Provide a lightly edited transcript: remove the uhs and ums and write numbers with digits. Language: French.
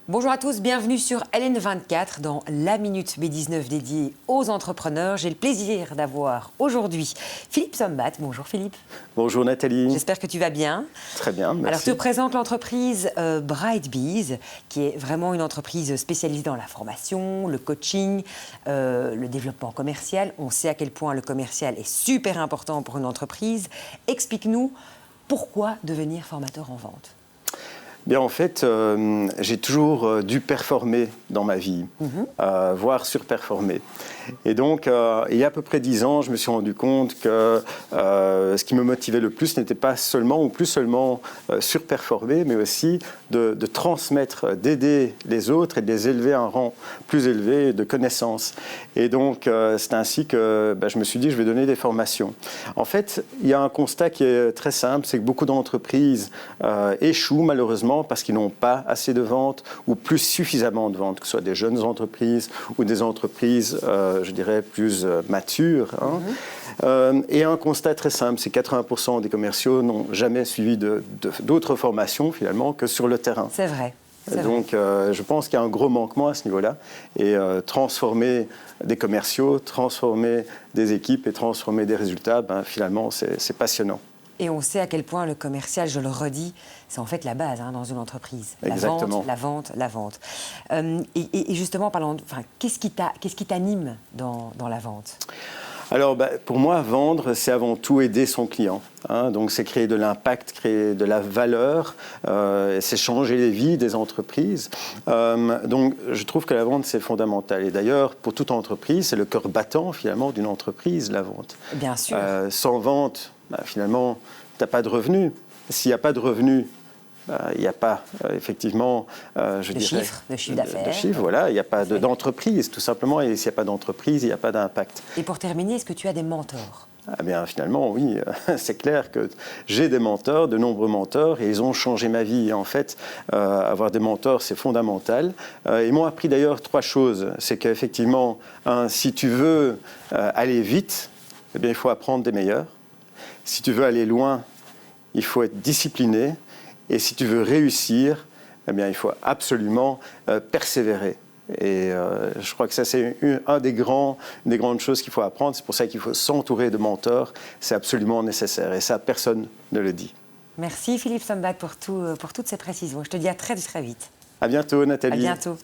Bonjour à tous, bienvenue sur LN24 dans la Minute B19 dédiée aux entrepreneurs. J'ai le plaisir d'avoir aujourd'hui Philippe Sombat. Bonjour Philippe. Bonjour Nathalie. J'espère que tu vas bien. Très bien, merci. Alors je te présente l'entreprise Brightbees, qui est vraiment une entreprise spécialisée dans la formation, le coaching, le développement commercial. On sait à quel point le commercial est super important pour une entreprise. Explique-nous pourquoi devenir formateur en vente. Bien, en fait, j'ai toujours dû performer dans ma vie, voire surperformer. Et donc, il y a à peu près 10 ans, je me suis rendu compte que ce qui me motivait le plus n'était pas seulement ou plus seulement surperformer, mais aussi de transmettre, d'aider les autres et de les élever à un rang plus élevé de connaissances. Et donc, c'est ainsi que je me suis dit, je vais donner des formations. En fait, il y a un constat qui est très simple, c'est que beaucoup d'entreprises échouent malheureusement parce qu'ils n'ont pas assez de ventes ou plus suffisamment de ventes, que ce soit des jeunes entreprises ou des entreprises, je dirais, plus matures. Et un constat très simple, c'est que 80% des commerciaux n'ont jamais suivi d'autres formations finalement que sur le terrain. C'est vrai. Donc, je pense qu'il y a un gros manquement à ce niveau-là. Et transformer des commerciaux, transformer des équipes et transformer des résultats, finalement, c'est passionnant. Et on sait à quel point le commercial, je le redis, c'est en fait la base dans une entreprise. Exactement. La vente. Et justement, parlant, qu'est-ce qui t'anime dans la vente ? Alors, pour moi, vendre, c'est avant tout aider son client. Donc, c'est créer de l'impact, créer de la valeur, c'est changer les vies des entreprises. Donc, je trouve que la vente, c'est fondamental. Et d'ailleurs, pour toute entreprise, c'est le cœur battant, finalement, d'une entreprise, la vente. Bien sûr. Sans vente, finalement, tu n'as pas de revenus. S'il n'y a pas de revenus, il n'y a pas, effectivement, de chiffre d'affaires. De chiffre, voilà. Il n'y a pas d'entreprise, tout simplement. Et s'il n'y a pas d'entreprise, il n'y a pas d'impact. Et pour terminer, est-ce que tu as des mentors ? Ah bien, finalement, oui. C'est clair que j'ai des mentors, de nombreux mentors, et ils ont changé ma vie. Et en fait, avoir des mentors, c'est fondamental. Ils m'ont appris d'ailleurs 3 choses. C'est qu'effectivement, si tu veux aller vite, eh bien, il faut apprendre des meilleurs. Si tu veux aller loin, il faut être discipliné. Et si tu veux réussir, eh bien, il faut absolument persévérer. Et je crois que ça, c'est une des grandes choses qu'il faut apprendre. C'est pour ça qu'il faut s'entourer de mentors. C'est absolument nécessaire. Et ça, personne ne le dit. Merci Philippe Sombat pour toutes ces précisions. Je te dis à très, très vite. À bientôt, Nathalie. À bientôt.